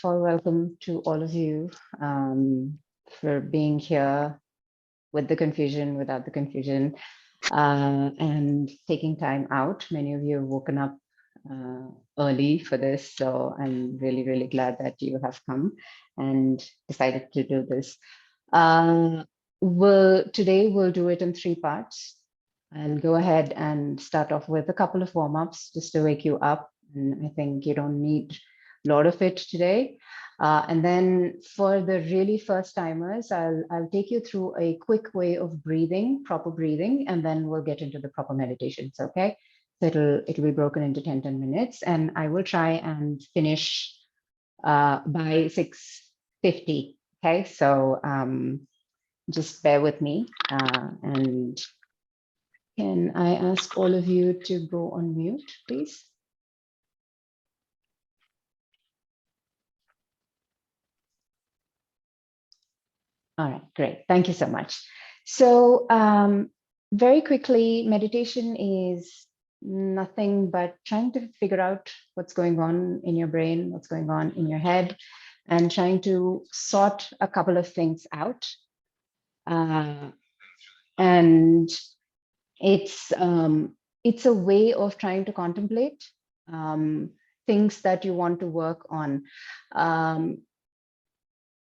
for welcome to all of you for being here with the confusion, without the confusion, and taking time out. Many of you have woken up early for this, so I'm really, really glad that you have come and decided to do this. Today we'll do it in 3 parts. I'll go ahead and start off with a couple of warm-ups just to wake you up. And I think you don't need a lot of it today. And then for the really first timers, I'll take you through a quick way of breathing, proper breathing, and then we'll get into the proper meditations, okay? So it'll be broken into 10 minutes, and I will try and finish by 6:50, okay? So just bear with me, and can I ask all of you to go on mute, please? All right, great. Thank you so much. So very quickly, meditation is nothing but trying to figure out what's going on in your brain, what's going on in your head, and trying to sort a couple of things out. And it's a way of trying to contemplate things that you want to work on.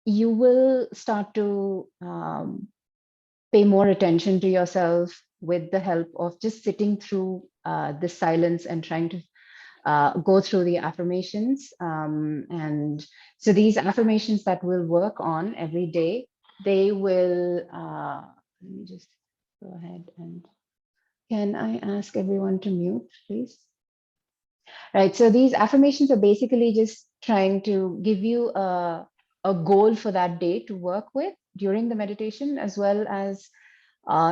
You will start to pay more attention to yourself with the help of just sitting through the silence and trying to go through the affirmations. And so these affirmations that we'll work on every day, they will, let me just go ahead and, can I ask everyone to mute, please? Right, so these affirmations are basically just trying to give you a goal for that day to work with during the meditation, as well as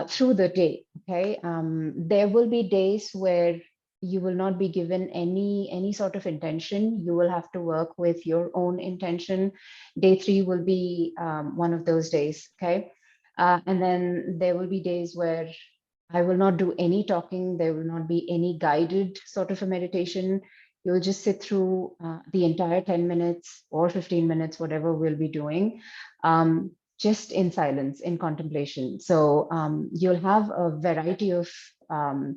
through the day, okay? There will be days where you will not be given any sort of intention. You will have to work with your own intention. Day 3 will be one of those days, okay? And then there will be days where I will not do any talking. There will not be any guided sort of a meditation. You'll just sit through the entire 10 minutes or 15 minutes, whatever we'll be doing, just in silence, in contemplation. So you'll have a variety of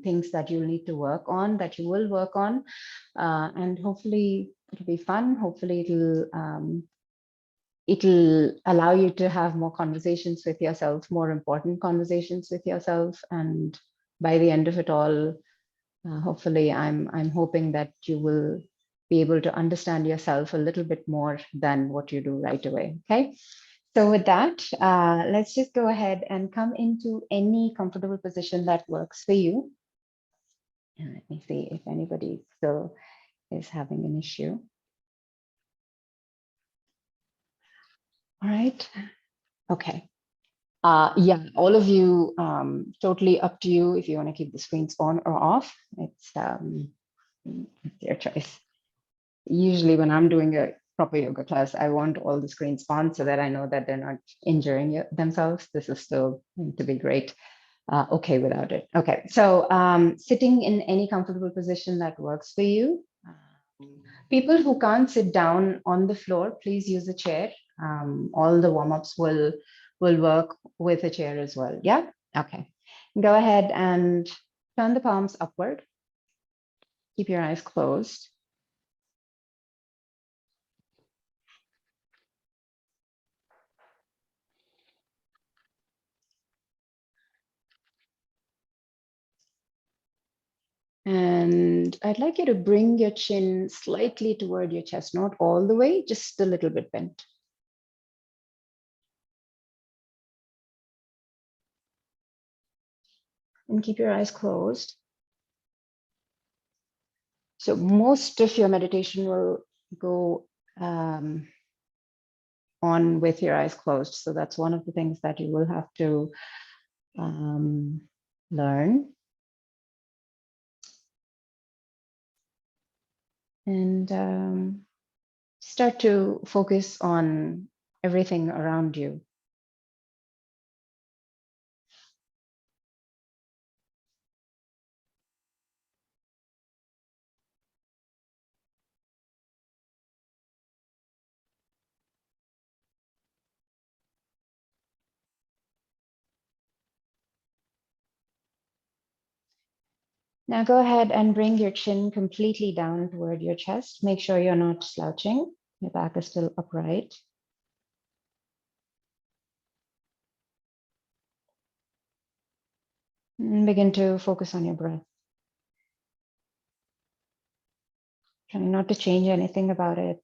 things that you'll need to work on, that you will work on. And hopefully it'll be fun. Hopefully it'll allow you to have more conversations with yourself, more important conversations with yourself. And by the end of it all, hopefully I'm hoping that you will be able to understand yourself a little bit more than what you do right away, okay? So with that, let's just go ahead and come into any comfortable position that works for you. And let me see if anybody still is having an issue. All right. Okay. Yeah, all of you, totally up to you if you want to keep the screens on or off. It's your choice. Usually when I'm doing a proper yoga class, I want all the screens on so that I know that they're not injuring themselves. This is still going to be great. Okay without it. Okay, so sitting in any comfortable position that works for you. People who can't sit down on the floor, please use a chair. All the warm-ups will work with a chair as well. Yeah, okay. Go ahead and turn the palms upward. Keep your eyes closed. And I'd like you to bring your chin slightly toward your chest, not all the way, just a little bit bent. And keep your eyes closed. So most of your meditation will go on with your eyes closed. So that's one of the things that you will have to learn. And start to focus on everything around you. Now go ahead and bring your chin completely down toward your chest. Make sure you're not slouching. Your back is still upright. And begin to focus on your breath. Trying not to change anything about it.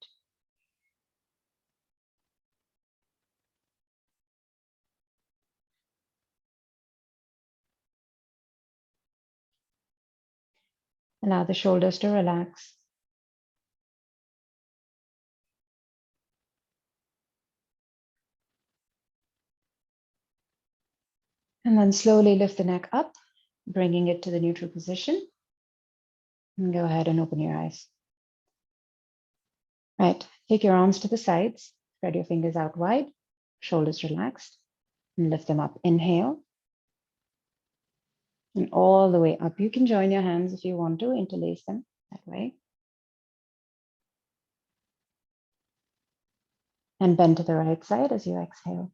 Allow the shoulders to relax. And then slowly lift the neck up, bringing it to the neutral position. And go ahead and open your eyes. Right, take your arms to the sides, spread your fingers out wide, shoulders relaxed, and lift them up. Inhale. And all the way up. You can join your hands if you want to, interlace them that way. And bend to the right side as you exhale.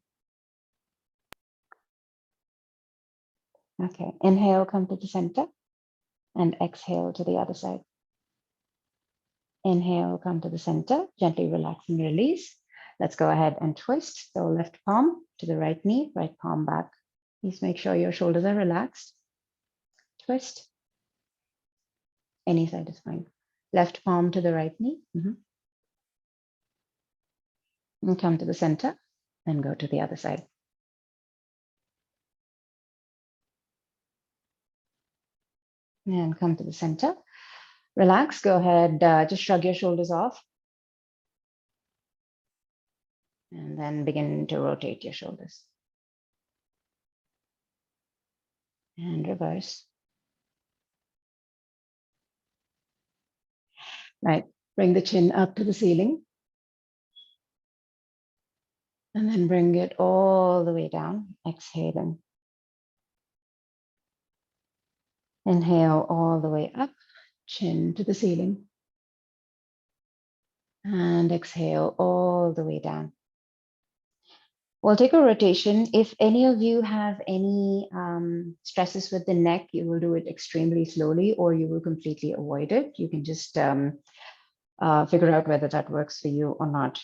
Okay, inhale, come to the center, and exhale to the other side. Inhale, come to the center, gently relax and release. Let's go ahead and twist. So left palm to the right knee, right palm back. Please make sure your shoulders are relaxed. Twist. Any side is fine. Left palm to the right knee. And come to the center and go to the other side. And come to the center. Relax, go ahead, just shrug your shoulders off. And then begin to rotate your shoulders. And reverse. Right, bring the chin up to the ceiling. And then bring it all the way down, exhaling. Inhale all the way up, chin to the ceiling. And exhale all the way down. We'll take a rotation. If any of you have any stresses with the neck, you will do it extremely slowly or you will completely avoid it. You can just figure out whether that works for you or not.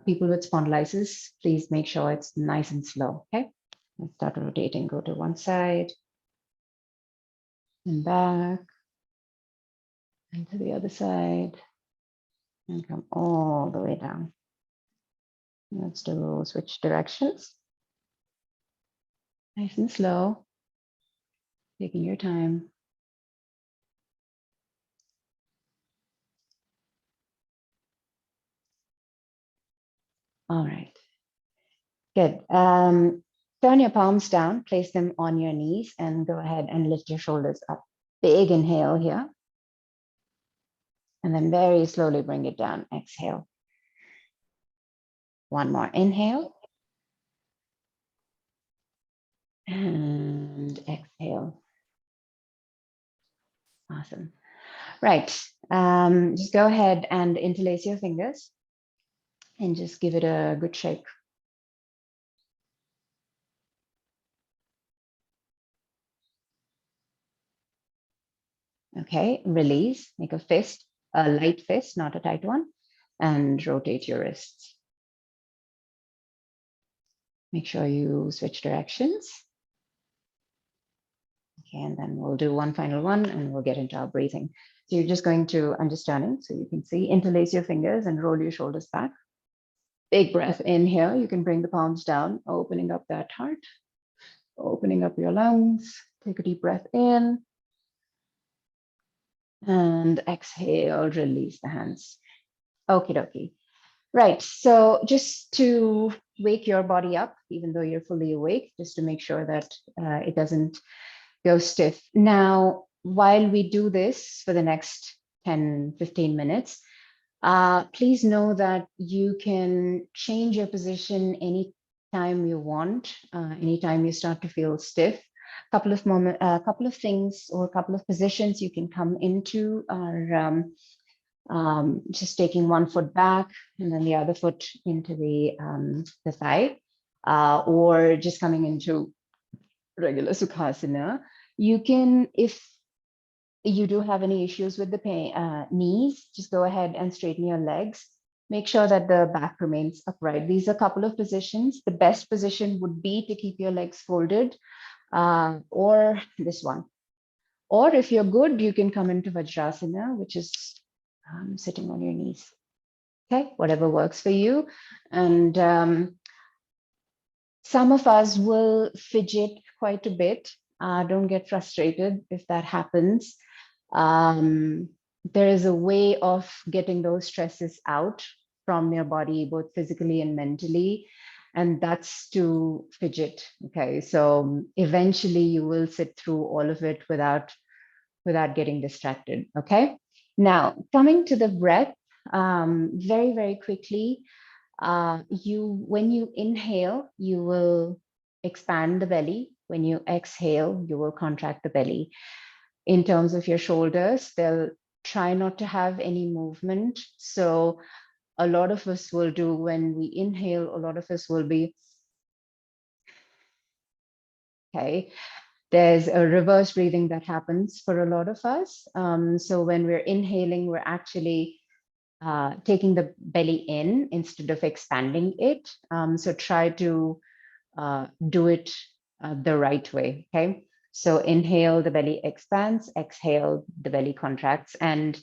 People with spondylitis, please make sure it's nice and slow, okay? Let's start rotating, go to one side and back and to the other side and come all the way down. Let's do switch directions. Nice and slow, taking your time. All right, good. Turn your palms down, place them on your knees and go ahead and lift your shoulders up. Big inhale here. And then very slowly bring it down, exhale. One more inhale. And exhale. Awesome. Right, just go ahead and interlace your fingers and just give it a good shake. Okay, release, make a fist, a light fist, not a tight one, and rotate your wrists. Make sure you switch directions. Okay, and then we'll do one final one and we'll get into our breathing. So you're just going to, I'm just turning so you can see, interlace your fingers and roll your shoulders back. Big breath in here. You can bring the palms down, opening up that heart, opening up your lungs. Take a deep breath in. And exhale, release the hands. Okie dokie. Right, so just to wake your body up, even though you're fully awake, just to make sure that it doesn't go stiff. Now, while we do this for the next 10, 15 minutes, please know that you can change your position anytime you want, anytime you start to feel stiff. Couple of things or a couple of positions you can come into are just taking one foot back and then the other foot into the thigh, or just coming into regular Sukhasana. You can, if you do have any issues with the knees, just go ahead and straighten your legs. Make sure that the back remains upright. These are a couple of positions. The best position would be to keep your legs folded, or this one. Or if you're good, you can come into Vajrasana, which is sitting on your knees. Okay, whatever works for you. And some of us will fidget quite a bit. Don't get frustrated if that happens. There is a way of getting those stresses out from your body, both physically and mentally, and that's to fidget. Okay, so eventually you will sit through all of it without getting distracted. Okay, now coming to the breath, very, very quickly. When you inhale, you will expand the belly. When you exhale, you will contract the belly. In terms of your shoulders, they'll try not to have any movement. So a lot of us will do, when we inhale, a lot of us will be, okay, there's a reverse breathing that happens for a lot of us. So when we're inhaling, we're actually taking the belly in instead of expanding it. So try to do it the right way. Okay. So inhale, the belly expands, exhale, the belly contracts, and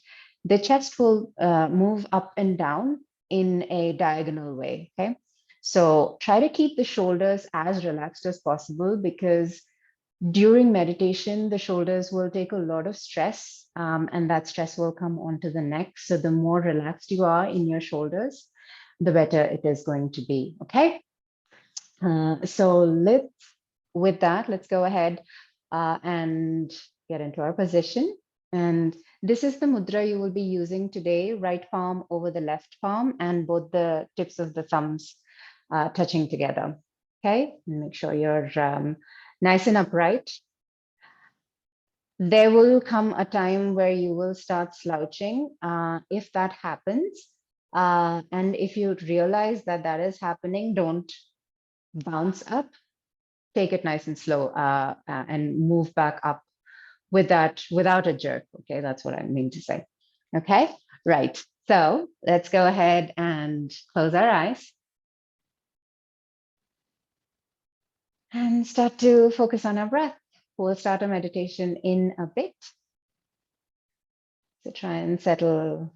the chest will move up and down in a diagonal way. Okay. So try to keep the shoulders as relaxed as possible, because during meditation, the shoulders will take a lot of stress, and that stress will come onto the neck. So the more relaxed you are in your shoulders, the better it is going to be. Okay. So with that, let's go ahead and get into our position. And this is the mudra you will be using today, right palm over the left palm and both the tips of the thumbs touching together. Okay, make sure you're nice and upright. There will come a time where you will start slouching. If that happens, and if you realize that that is happening, don't bounce up. Take it nice and slow, and move back up without a jerk. Okay, that's what I mean to say. Okay, right. So let's go ahead and close our eyes and start to focus on our breath. We'll start our meditation in a bit. So try and settle.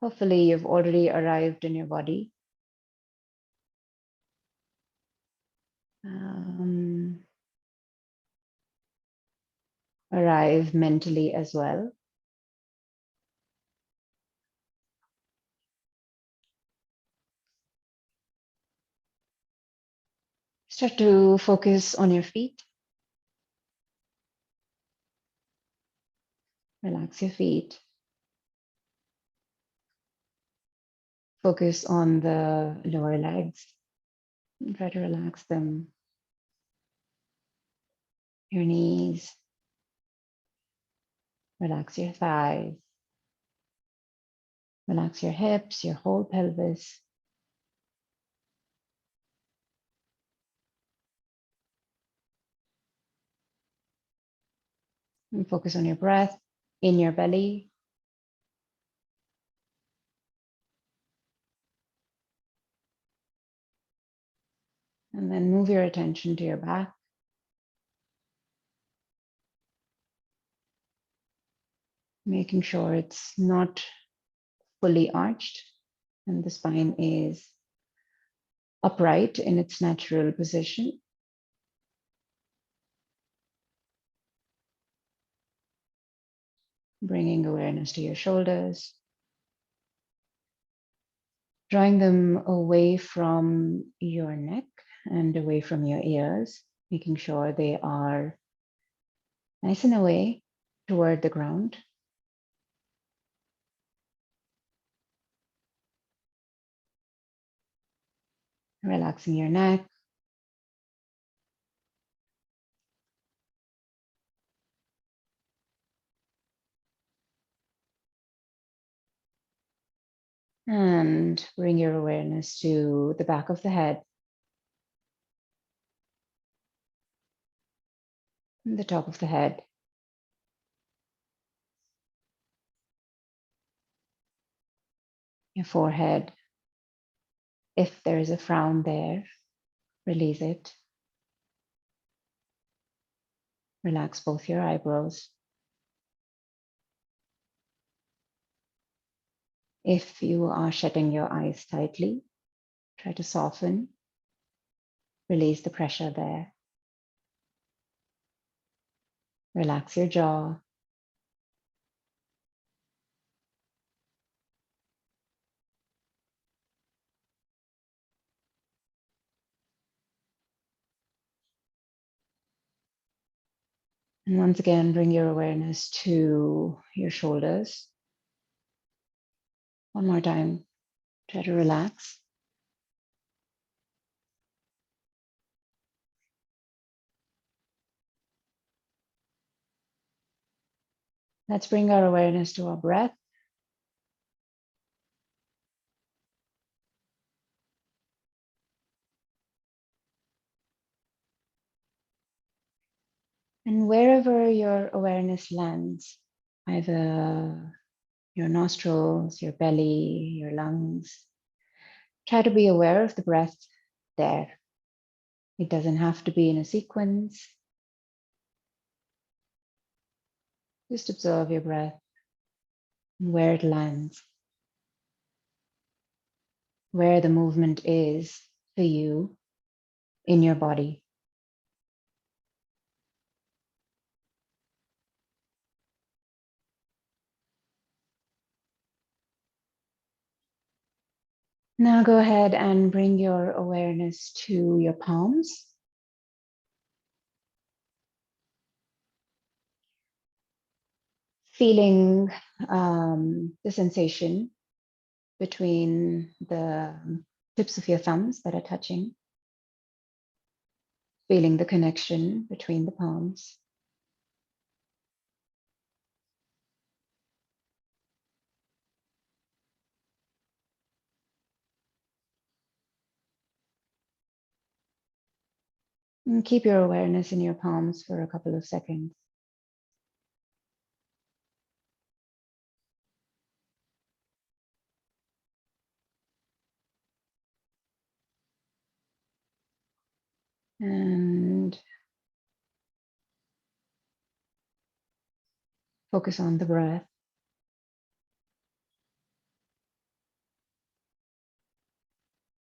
Hopefully you've already arrived in your body. Arrive mentally as well. Start to focus on your feet. Relax your feet. Focus on the lower legs. And try to relax them. Your knees. Relax your thighs. Relax your hips, your whole pelvis. And focus on your breath in your belly. And then move your attention to your back. Making sure it's not fully arched and the spine is upright in its natural position. Bringing awareness to your shoulders. Drawing them away from your neck and away from your ears, making sure they are nice and away toward the ground. Relaxing your neck. And bring your awareness to the back of the head, and the top of the head. your forehead. If there is a frown there, release it. Relax both your eyebrows. If you are shutting your eyes tightly, try to soften, release the pressure there. Relax your jaw. And once again, bring your awareness to your shoulders. One more time, try to relax. Let's bring our awareness to our breath. And wherever your awareness lands, either your nostrils, your belly, your lungs, try to be aware of the breath there. It doesn't have to be in a sequence. Just observe your breath and where it lands, where the movement is for you in your body. Now go ahead and bring your awareness to your palms. Feeling the sensation between the tips of your thumbs that are touching. Feeling the connection between the palms. And keep your awareness in your palms for a couple of seconds. And focus on the breath.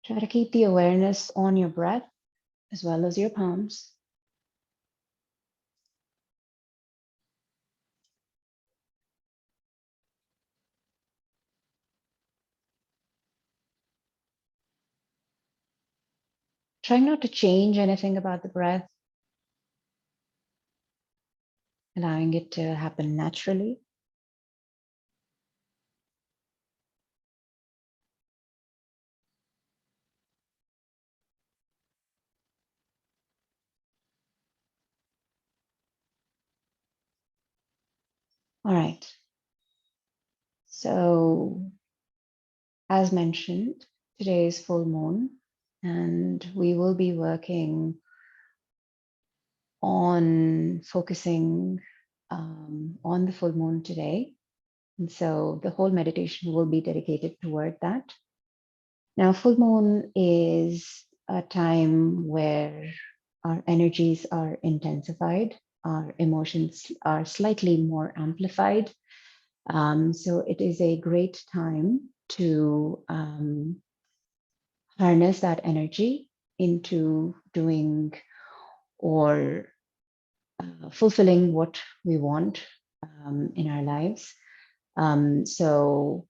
Try to keep the awareness on your breath as well as your palms. Try not to change anything about the breath, allowing it to happen naturally. All right. So, as mentioned, today is full moon, and we will be working on focusing on the full moon today. And so the whole meditation will be dedicated toward that. Now, full moon is a time where our energies are intensified, our emotions are slightly more amplified. So it is a great time to harness that energy into doing or fulfilling what we want in our lives. So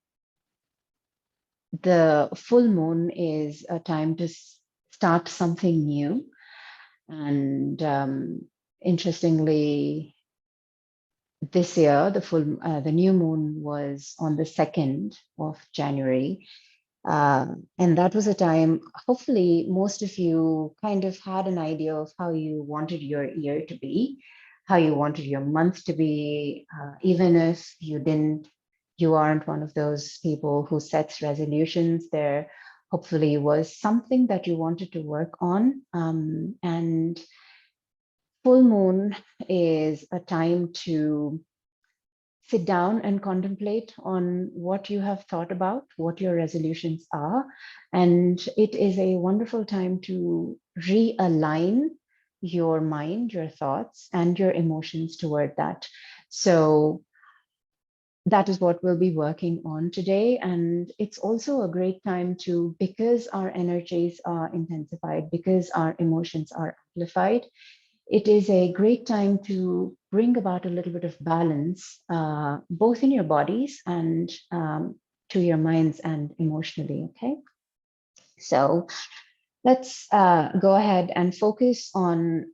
the full moon is a time to start something new. And interestingly, this year, the new moon was on the 2nd of January. And that was a time, hopefully, most of you kind of had an idea of how you wanted your year to be, how you wanted your month to be, even if you aren't one of those people who sets resolutions. There hopefully was something that you wanted to work on. And full moon is a time to sit down and contemplate on what you have thought about, what your resolutions are. And it is a wonderful time to realign your mind, your thoughts, and your emotions toward that. So that is what we'll be working on today. And it's also a great time to, because our energies are intensified, because our emotions are amplified, it is a great time to bring about a little bit of balance, both in your bodies and to your minds and emotionally. Okay. So let's go ahead and focus on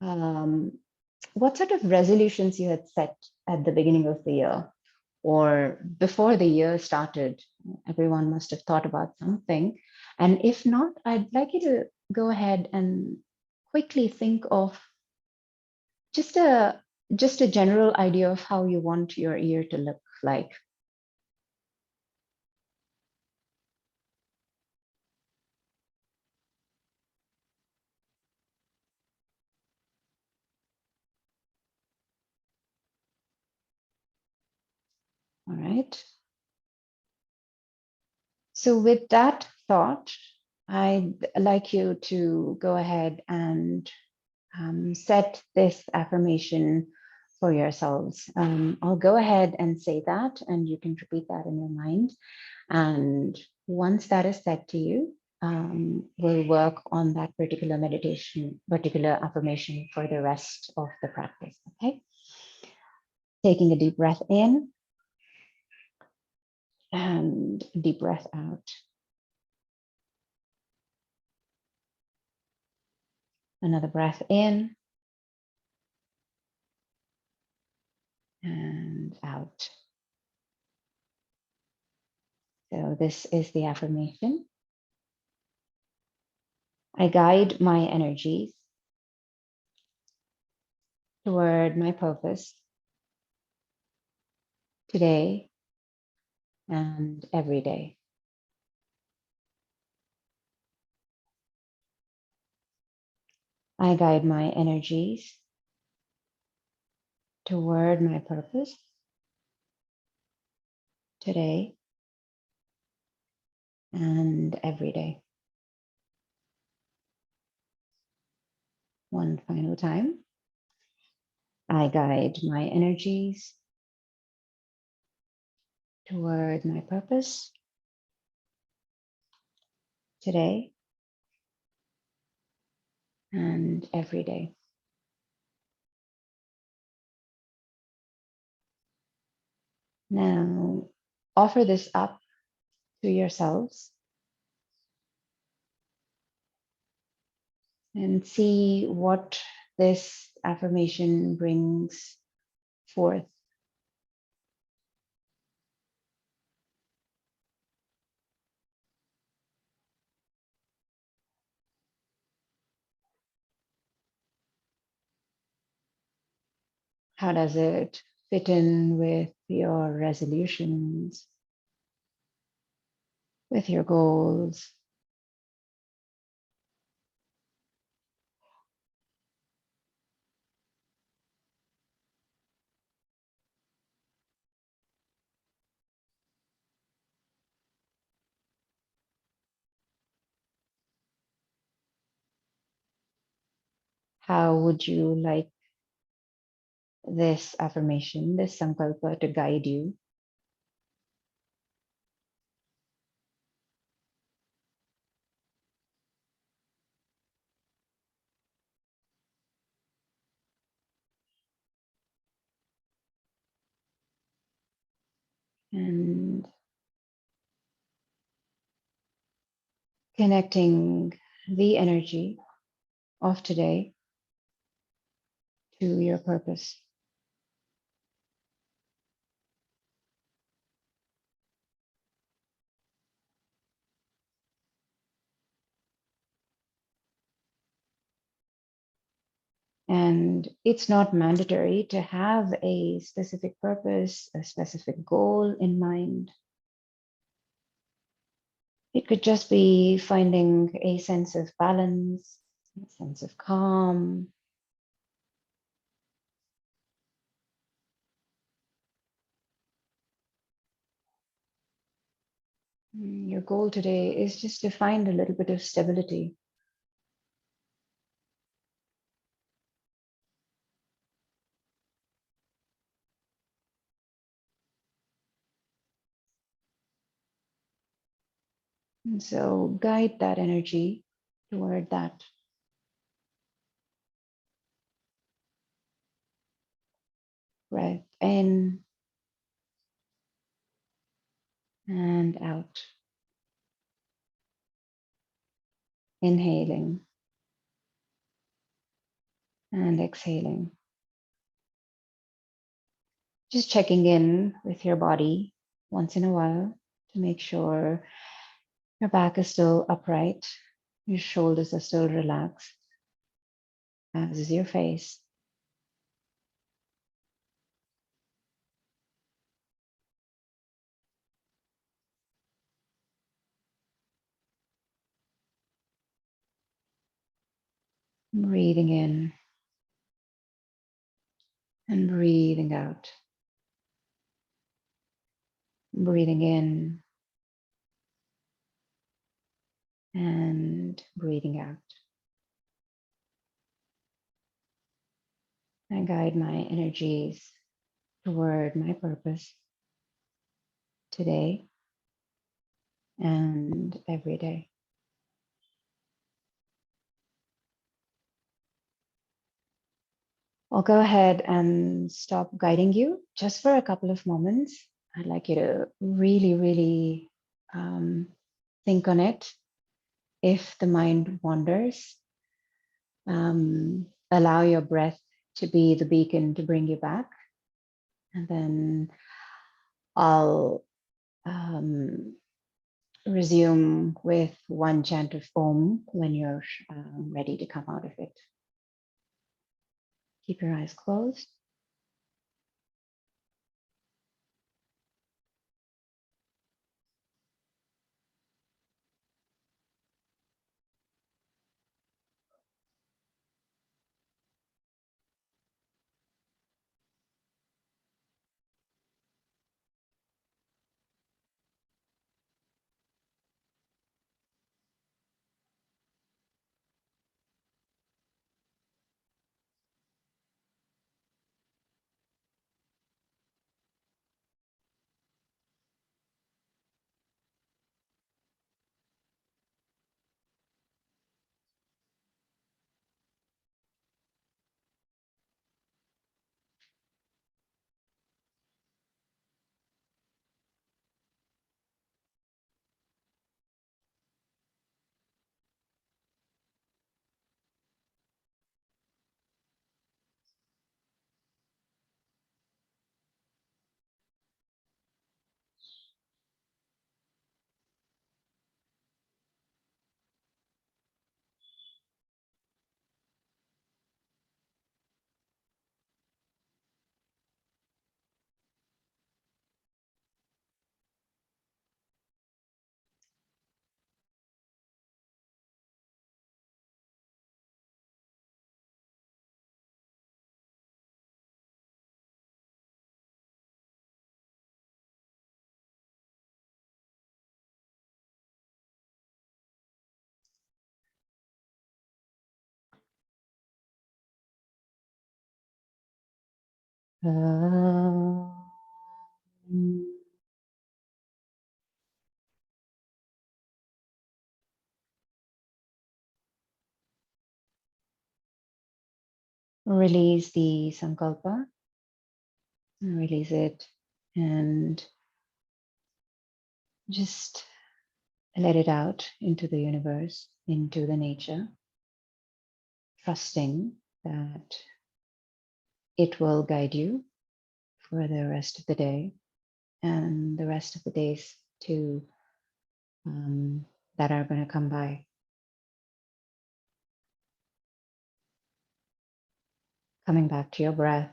um, what sort of resolutions you had set at the beginning of the year or before the year started. Everyone must have thought about something. And if not, I'd like you to go ahead and quickly think of just a just a general idea of how you want your year to look like. All right. So with that thought, I'd like you to go ahead and set this affirmation for yourselves. I'll go ahead and say that, and you can repeat that in your mind. And once that is said to you, we'll work on that particular meditation, particular affirmation for the rest of the practice. Okay. Taking a deep breath in and a deep breath out. Another breath in and out. So this is the affirmation. I guide my energies toward my purpose today and every day. I guide my energies toward my purpose today and every day. One final time. I guide my energies toward my purpose today and every day. Now, offer this up to yourselves and see what this affirmation brings forth. How does it fit in with your resolutions, with your goals? How would you like this affirmation, this sankalpa to guide you? And connecting the energy of today to your purpose. And it's not mandatory to have a specific purpose, a specific goal in mind. It could just be finding a sense of balance, a sense of calm, Your goal today is just to find a little bit of stability. And so guide that energy toward that. Breath in and out. Inhaling and exhaling. Just checking in with your body once in a while to make sure your back is still upright, your shoulders are still relaxed, as is your face. Breathing in and breathing out. Breathing in and breathing out. I guide my energies toward my purpose today and every day. I'll go ahead and stop guiding you just for a couple of moments. I'd like you to really, really think on it. If the mind wanders, allow your breath to be the beacon to bring you back. And then I'll resume with one chant of Om when you're ready to come out of it. Keep your eyes closed. Release the sankalpa, release it, and just let it out into the universe, into the nature, trusting that it will guide you for the rest of the day and the rest of the days too that are going to come by. Coming back to your breath.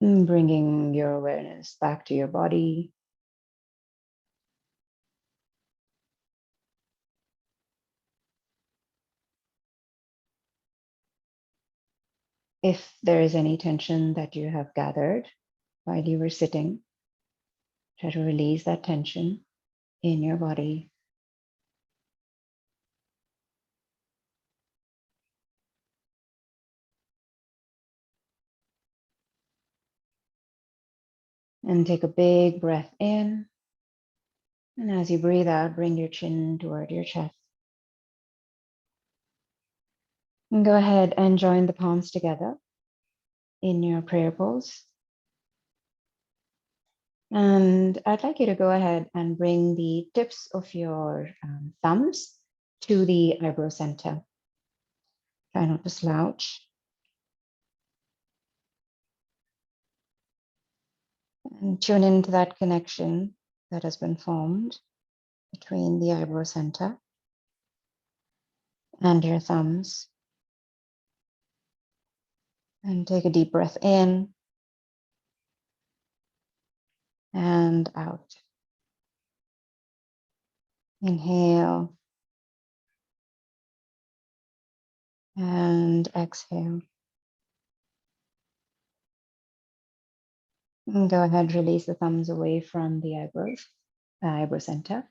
Bringing your awareness back to your body. If there is any tension that you have gathered while you were sitting, try to release that tension in your body. And take a big breath in. And as you breathe out, bring your chin toward your chest. And go ahead and join the palms together in your prayer pose. And I'd like you to go ahead and bring the tips of your thumbs to the eyebrow center. Try not to slouch. And tune into that connection that has been formed between the eyebrow center and your thumbs. And take a deep breath in and out. Inhale and exhale. And go ahead, release the thumbs away from the eyebrows, eyebrow center.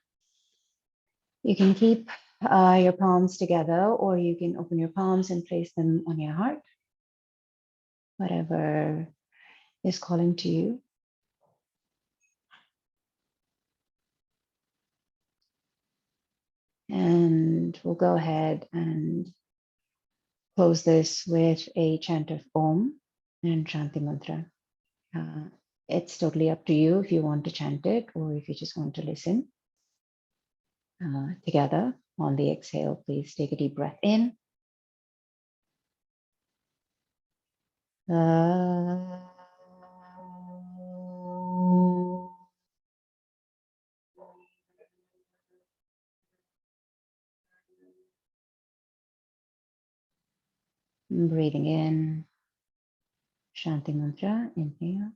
You can keep your palms together, or you can open your palms and place them on your heart, whatever is calling to you. And we'll go ahead and close this with a chant of Om and Shanti Mantra. It's totally up to you if you want to chant it or if you just want to listen. Together on the exhale, please take a deep breath in. Breathing in, Shanti Mantra, inhale.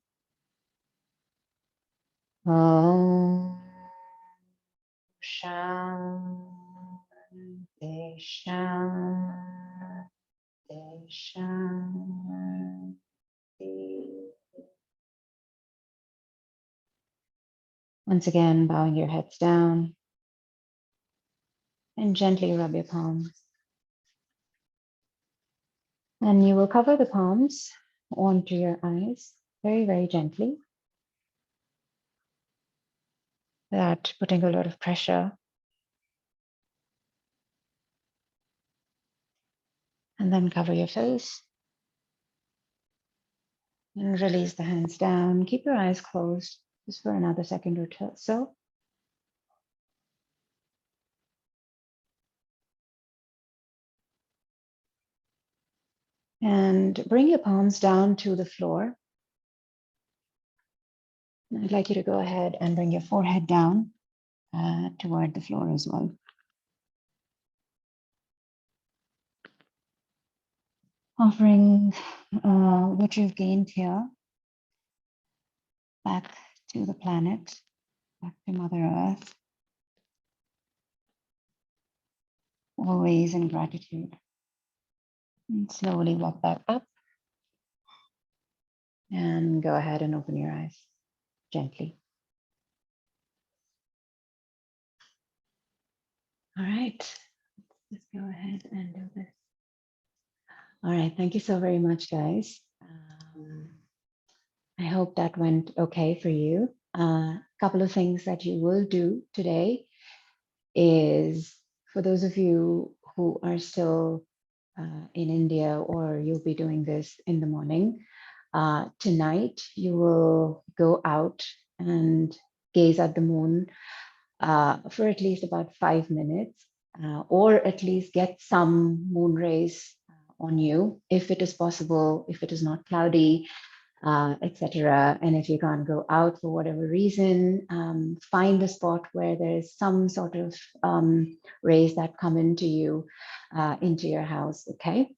Om Shanti Shanti Shanti. Once again, bowing your heads down and gently rub your palms. And you will cover the palms onto your eyes very, very gently, without putting a lot of pressure. And then cover your face and release the hands down. Keep your eyes closed just for another second or so. And bring your palms down to the floor. And I'd like you to go ahead and bring your forehead down toward the floor as well. Offering what you've gained here back to the planet, back to Mother Earth, always in gratitude. And slowly walk back up and go ahead and open your eyes gently. All right, let's go ahead and do this. All right, thank you so very much, guys. I hope that went okay for you. A couple of things that you will do today is, for those of you who are still in India, or you'll be doing this in the morning, tonight you will go out and gaze at the moon for at least about 5 minutes, or at least get some moon rays on you, if it is possible, if it is not cloudy, etc. And if you can't go out for whatever reason, find a spot where there's some sort of rays that come into you, into your house, okay?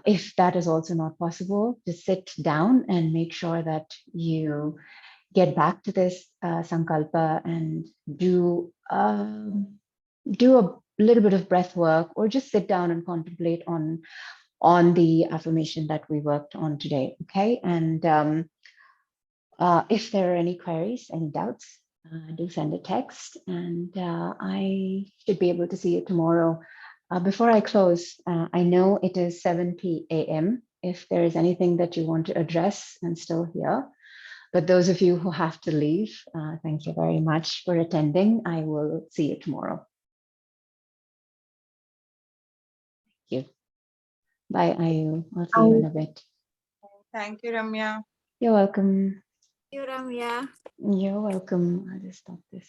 If that is also not possible, just sit down and make sure that you get back to this sankalpa and do a little bit of breath work, or just sit down and contemplate on on the affirmation that we worked on today. Okay. And if there are any queries, any doubts, do send a text, and I should be able to see you tomorrow. Before I close, I know it is 7 p.m. If there is anything that you want to address and still here, but those of you who have to leave, thank you very much for attending. I will see you tomorrow. Thank you. Bye, Ayu. I'll see you in a bit. Thank you, Ramya. You're welcome. Thank you, Ramya. You're welcome. I'll just stop this.